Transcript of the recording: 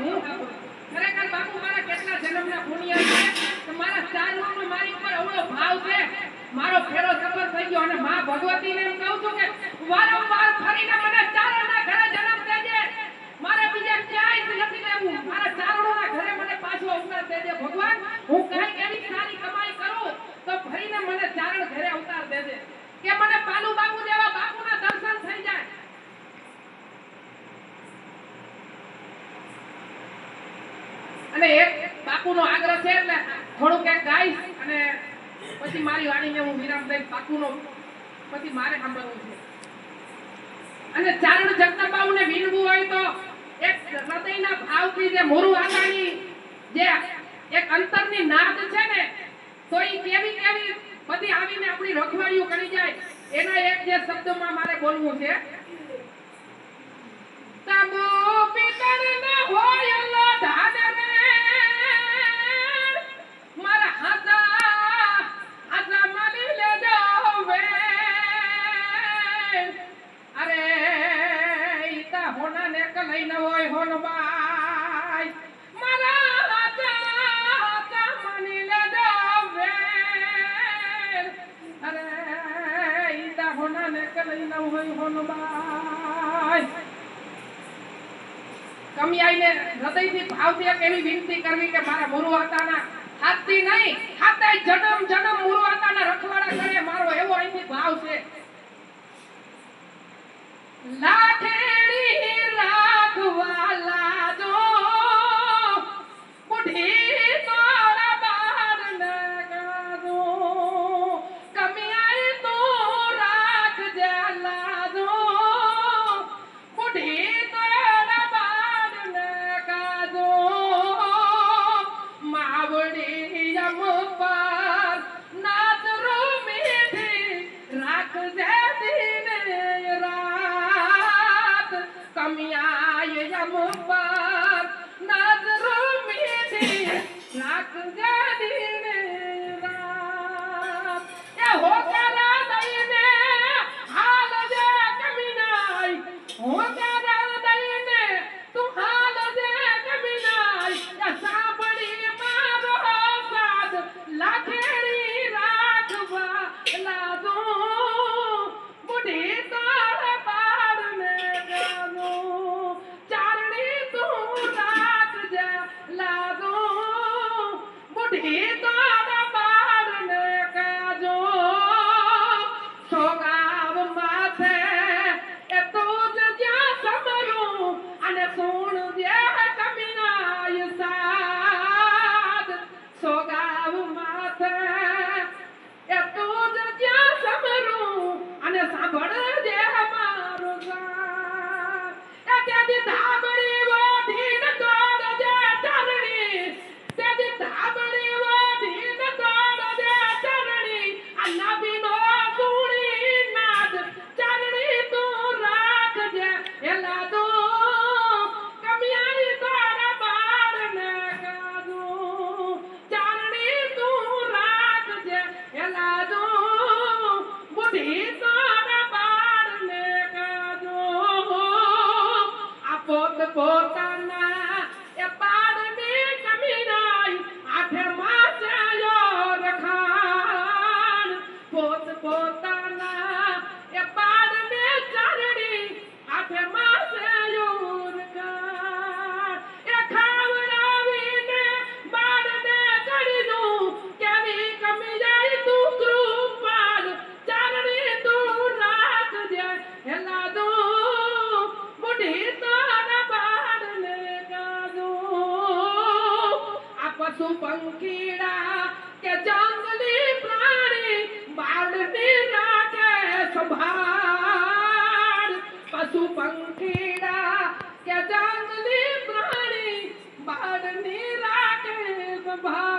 હું ખરેખર બાપુ મારા કેટલા જન્મના પુણ્ય છે કે મારા ચારણોનો મારી ઉપર અવળો ભાવ છે મારો ફેરો સફર થઈ ગયો અને માં ભગવતીને એમ કહું છું કે વારંવાર ફરીને મને ચારણના ઘરે જન્મ દેજે મારે બીજે ક્યાંય જ નથી રહેવું મારા ચારણોના ઘરે મને પાછો અવતાર દેજે ભગવાન હું કઈક એવી સારી કમાઈ કરું તો ફરીને મને ચારણ ઘરે અવતાર દેજે કે મને પાલુ બાપુ જેવા બાપુના દર્શન થઈ જાય અને એક બાપુનો આગ્રહ છે એટલે થોડું કે ગાઈસ અને પછી મારી વાણીને હું વિરામ દઈ બાપુનો પછી મારે સાંભળવું છે અને ચારણ જગદંબાઓને વિનવું હોય તો એક હૃદયના ભાવથી જે મોરુ આકાની જે એક અંતરની નાદ છે ને તો ઈ કેવી કેવી બધી આવીને આપણી રખવાડીઓ કરી જાય એના એક જે શબ્દમાં મારે બોલવું છે તમો પિતરને હોય લઢાને મારા હાથા માલી લેજો વે અરે ઈતા હોનાને કલઈને હોય હોનબાઈ મારા હાથા માની લેજો વે અરે ઈતા હોનાને કલઈને હોય હોનબાઈ કમિયાઈને હૃદયથી ભાવથી એક એવી વિનંતી કરવી કે મારા મુરુવાતાના હાથથી નહીં હાથે જન્મ જન્મ મુરુવાતાના રખવાડા કરે મારો એવો અહીંથી ભાવ છે લાઠેડી રાખવાલા જો બુઢી તોરા બાર ન ગાજો કમિયાઈ તો રાખજે લાજો બુઢી પંખીડા કે જંગલી પ્રાણી બાળની રાખે સંભાળ પશુ પંખીડા કે જંગલી પ્રાણી બાળની રાખે સંભાળ